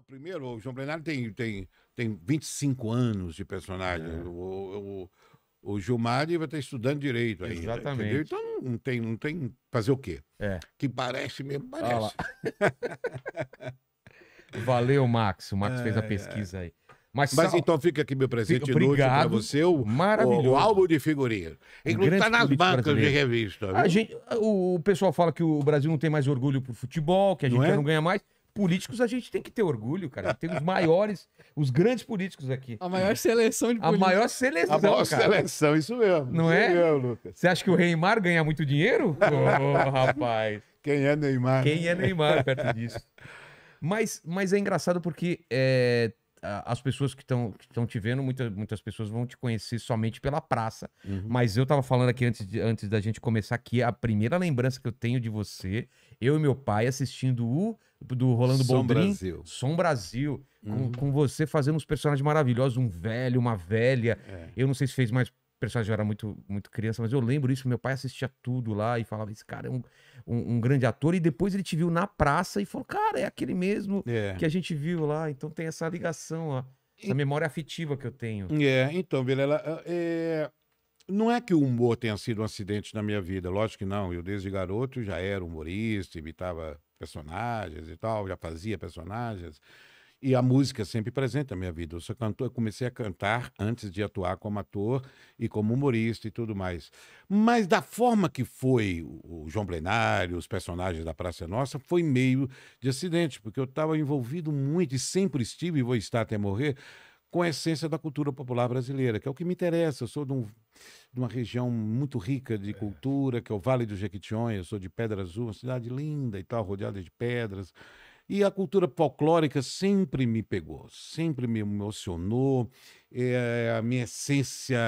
Não, primeiro, o João Plenário tem 25 anos de personagem. O Gilmar vai estar estudando direito ainda, Exatamente. entendeu? Então não tem fazer o quê? É. Que parece mesmo, Olha parece. Valeu, Max. O Max fez a pesquisa aí. Mas Então fica aqui meu presente Obrigado. inútil para você, o Maravilhoso. álbum de figurinha. Inclusive está nas político bancas de brasileiro. revista. A Viu? gente, o pessoal fala que o Brasil não tem mais orgulho por futebol, que a gente Não é? já não ganha mais. Políticos a gente tem que ter orgulho, cara. A gente tem os maiores, os grandes políticos aqui. A maior seleção de A políticos. maior seleção, A maior cara. seleção, isso mesmo. Não isso é? mesmo, Lucas. Você acha que o Neymar ganha muito dinheiro? Ô, rapaz. Quem é Neymar? Quem é Neymar perto disso? Mas é engraçado porque as pessoas que estão te vendo, muitas pessoas vão te conhecer somente pela praça. Uhum. Mas eu tava falando aqui antes da gente começar aqui, a primeira lembrança que eu tenho de você, eu e meu pai assistindo do Rolando Som Boldrin, Brasil. Som Brasil, Uhum. com você fazendo uns personagens maravilhosos, um velho, uma velha. É. Eu não sei se fez mais personagem, eu era muito criança, mas eu lembro isso, meu pai assistia tudo lá e falava, esse cara é um grande ator, e depois ele te viu na praça e falou, cara, é aquele mesmo É. que a gente viu lá, então tem essa ligação, ó, essa memória afetiva que eu tenho. Então, Vilela, não é que o humor tenha sido um acidente na minha vida, lógico que não. Eu, desde garoto, já era humorista, imitava personagens e tal, já fazia personagens. E a música sempre presente na minha vida. Eu comecei a cantar antes de atuar como ator e como humorista e tudo mais. Mas da forma que foi o João Plenário, os personagens da Praça é Nossa, foi meio de acidente, porque eu estava envolvido muito e sempre estive e vou estar até morrer com a essência da cultura popular brasileira, que é o que me interessa. Eu sou de uma região muito rica de cultura, que é o Vale do Jequitinhonha. Eu sou de Pedra Azul, uma cidade linda e tal, rodeada de pedras. E a cultura folclórica sempre me pegou, sempre me emocionou. A minha essência,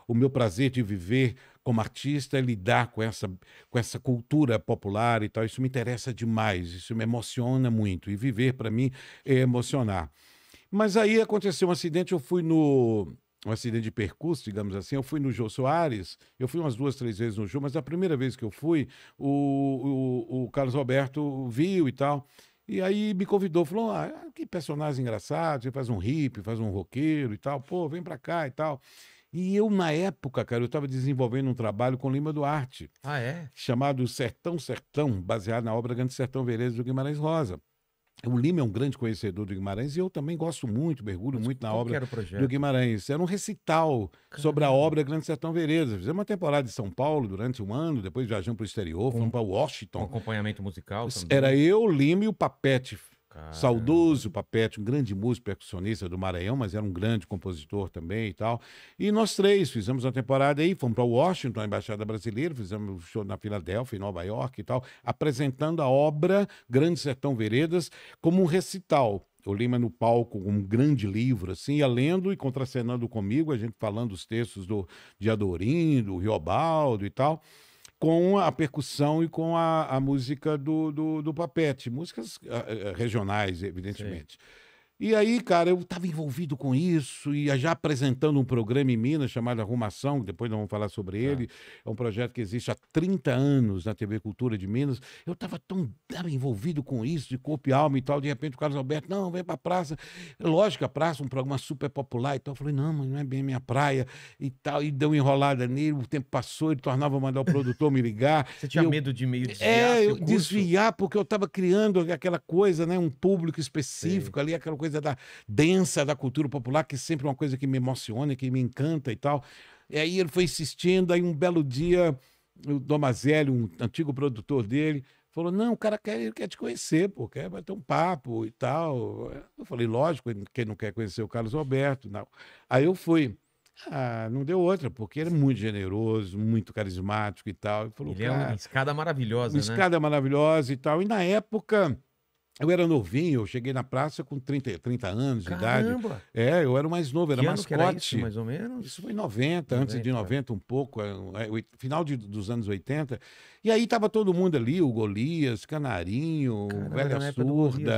o meu prazer de viver como artista é lidar com essa cultura popular e tal. Isso me interessa demais, isso me emociona muito. E viver, para mim, é emocionar. Mas aí aconteceu um acidente, eu fui um acidente de percurso, digamos assim, eu fui no Jô Soares, eu fui umas 2, 3 vezes no Jô, mas a primeira vez que eu fui, o Carlos Alberto viu e tal. E aí me convidou, falou, que personagem engraçado, você faz um hippie, faz um roqueiro e tal, pô, vem pra cá e tal. E eu, na época, cara, eu estava desenvolvendo um trabalho com Lima Duarte, Ah, é? chamado Sertão Sertão, baseado na obra Grande Sertão Veredas do Guimarães Rosa. O Lima é um grande conhecedor do Guimarães e eu também gosto muito, mergulho muito na Qual que obra era o projeto? do Guimarães. Era um recital sobre a obra Grande Sertão Veredas. Fizemos uma temporada em São Paulo durante um ano, depois viajamos para o exterior, fomos para Com Washington. acompanhamento musical também? Era eu, Lima e o Papete. Caramba. Saudoso Papete, um grande músico percussionista do Maranhão, mas era um grande compositor também e tal. E nós três fizemos uma temporada aí, fomos para Washington, a Embaixada Brasileira, fizemos um show na Filadélfia, em Nova York e tal, apresentando a obra Grande Sertão Veredas como um recital. O Lima no palco, um grande livro, assim, ia lendo e contracenando comigo, a gente falando os textos de Adorim, do Riobaldo e tal, com a percussão e com a música do Papete, músicas regionais, evidentemente. E aí, cara, eu estava envolvido com isso e já apresentando um programa em Minas chamado Arrumação, que depois nós vamos falar sobre ele. É um projeto que existe há 30 anos na TV Cultura de Minas. Eu estava tava envolvido com isso, de corpo e alma e tal. De repente o Carlos Alberto, não, vem para a praça. Lógico, a praça, um programa super popular e tal. Eu falei, não, mas não é bem a minha praia e tal. E deu uma enrolada nele, o tempo passou, ele tornava a mandar o produtor me ligar. Você tinha medo de meio desviar eu seu curso? desviar, porque eu estava criando aquela coisa, né? Um público específico ali, aquela coisa densa da cultura popular, que sempre é uma coisa que me emociona, que me encanta e tal. E aí ele foi insistindo, aí um belo dia, o Domazelli, um antigo produtor dele, falou, não, o cara quer te conhecer, pô, quer bater um papo e tal. Eu falei, lógico, quem não quer conhecer o Carlos Alberto, não. Aí eu fui. Não deu outra, porque ele é muito generoso, muito carismático e tal. Ele falou, Ele é uma escada maravilhosa, uma né? escada maravilhosa e tal. E na época, eu era novinho, eu cheguei na praça com 30 anos de idade. Caramba! Eu era o mais novo, era Que ano que era mascote. isso, mais ou menos? Isso foi em 90, antes de 90 um pouco, final dos anos 80. E aí tava todo mundo ali, o Golias, Canarinho, Caramba, Velha era na época do Golias, Surda,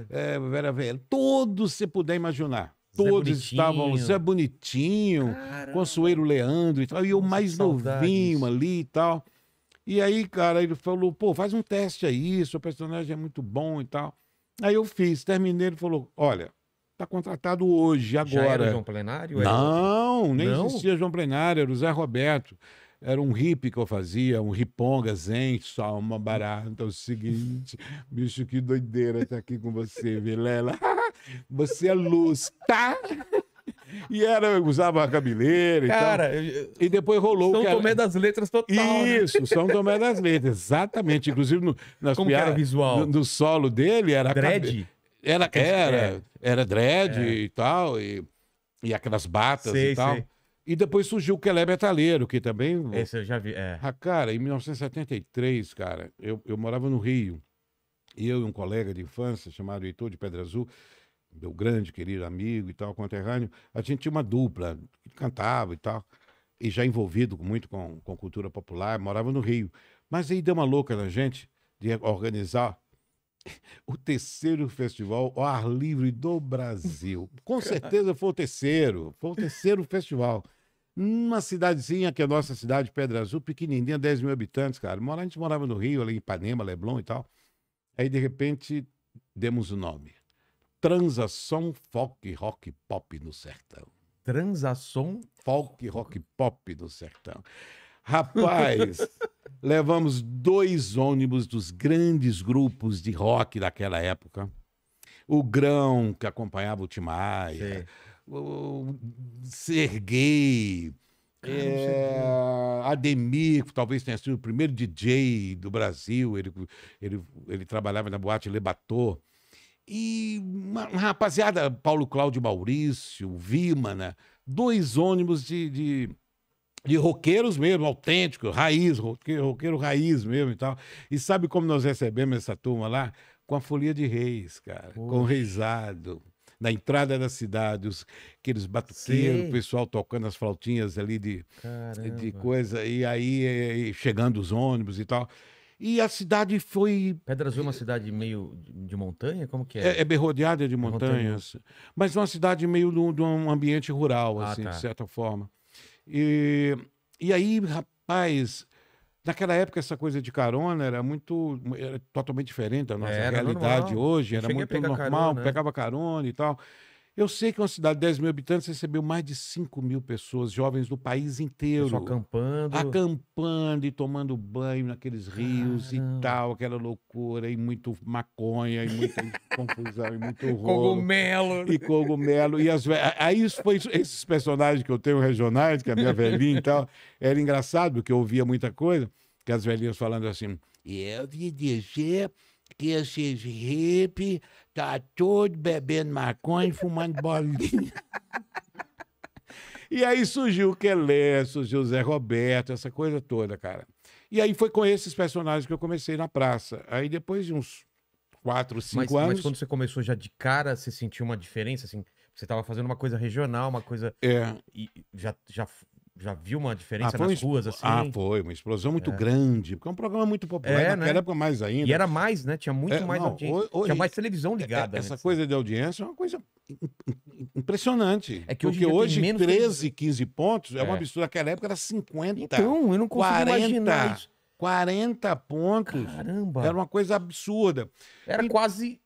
é verdade. Vera Velha, todos você puder imaginar. Zé Todos Bonitinho. estavam, Zé Bonitinho, Caramba. Consuelo Leandro e tal, e eu Nossa, mais que saudades. novinho ali e tal. E aí, cara, ele falou, pô, faz um teste aí, seu personagem é muito bom e tal. Aí eu fiz, terminei, ele falou, olha, tá contratado hoje, Já era o agora. João Plenário? Era outro? Não, nem Não? existia João Plenário, era o Zé Roberto. Era um hippie que eu fazia, um riponga, zen, só uma barata. É o seguinte, bicho, que doideira estar aqui com você, Vilela. Você é luz, tá? E era, usava a cabeleira e tal. Cara, E depois rolou São que era... Tomé das Letras total, né? Isso, São Tomé das Letras, exatamente. Inclusive, nas Como que era o piadas, visual? no solo dele, era... Dread? Era dread É. e tal, e aquelas batas Sei, e tal. sei. E depois surgiu o Quelé Metaleiro, que também... Esse eu já vi, é. Ah, cara, em 1973, cara, eu morava no Rio. E eu e um colega de infância, chamado Heitor de Pedra Azul, meu grande, querido amigo e tal, conterrâneo, a gente tinha uma dupla, que cantava e tal, e já envolvido muito com cultura popular, morava no Rio. Mas aí deu uma louca na gente de organizar o terceiro festival ao ar livre do Brasil. Com certeza foi o terceiro festival. Numa cidadezinha, que é a nossa cidade, Pedra Azul, pequenininha, 10 mil habitantes, cara. A gente morava no Rio, ali em Ipanema, Leblon e tal. Aí, de repente, demos o nome. Transação Folk Rock Pop no Sertão. Transação? Folk Rock Pop no Sertão. Rapaz, levamos 2 ônibus dos grandes grupos de rock daquela época. O Grão, que acompanhava o Tim Maia, Sei. o Serguei, Ademir, que talvez tenha sido o primeiro DJ do Brasil, ele trabalhava na boate Le Bateau. E uma rapaziada, Paulo Cláudio Maurício, Vímana, 2 ônibus de roqueiros mesmo, autênticos, raiz, roqueiro raiz mesmo e tal. E sabe como nós recebemos essa turma lá? Com a Folia de Reis, cara, com o reizado. Na entrada da cidade, aqueles batuqueiros, Sei. o pessoal tocando as flautinhas ali de Caramba. coisa, e aí chegando os ônibus e tal. E a cidade foi Pedra Azul é uma cidade meio de montanha? Como que é? bem rodeada de montanhas, mas uma cidade meio de um ambiente rural, Ah, assim, tá. de certa forma. E aí, rapaz, naquela época essa coisa de carona era totalmente diferente da nossa Era realidade normal. hoje, Eu era cheguei a muito pegar normal, carona, né? pegava carona e tal. Eu sei que uma cidade de 10 mil habitantes recebeu mais de 5 mil pessoas, jovens do país inteiro. Pessoal acampando. Acampando e tomando banho naqueles rios Caramba. e tal, aquela loucura, e muito maconha, e muita confusão, e muito rolo. Cogumelo. E cogumelo. E aí foi esses personagens que eu tenho regionais, que é a minha velhinha e tal, era engraçado, porque eu ouvia muita coisa, que as velhinhas falando assim, eu vi dizer que esses hippies tá todo bebendo maconha e fumando bolinha. E aí surgiu o Quelé, surgiu o Zé Roberto, essa coisa toda, cara. E aí foi com esses personagens que eu comecei na praça. Aí depois de uns 4, 5 Mas anos... quando você começou já de cara, você sentiu uma diferença, assim? Você tava fazendo uma coisa regional, uma coisa... E já viu uma diferença foi nas ruas, assim? foi uma explosão muito grande, porque é um programa muito popular, naquela época mais ainda. E era mais, né? Tinha muito mais não, audiência. Tinha mais televisão ligada. Essa né? coisa de audiência é uma coisa impressionante. É que hoje porque em dia tem hoje menos 13, 15 pontos é uma É. absurda. Naquela época era 50. Então, eu não consigo 40, imaginar isso. 40 pontos. Caramba. Era uma coisa absurda. Era quase...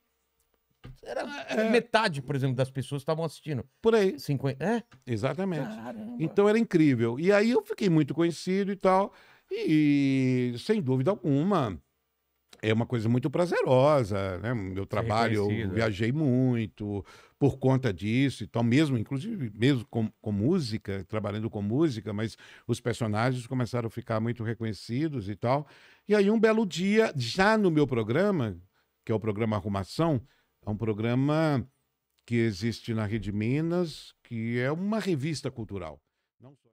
Era metade, por exemplo, das pessoas que estavam assistindo. Por aí. 50... É? Exatamente. Caramba. Então era incrível. E aí eu fiquei muito conhecido e tal. E sem dúvida alguma, é uma coisa muito prazerosa, né? Meu trabalho, eu reconhecido, viajei muito por conta disso e tal, inclusive mesmo com música, trabalhando com música, mas os personagens começaram a ficar muito reconhecidos e tal. E aí um belo dia, já no meu programa, que é o programa Arrumação, é um programa que existe na Rede Minas, que é uma revista cultural. Não só...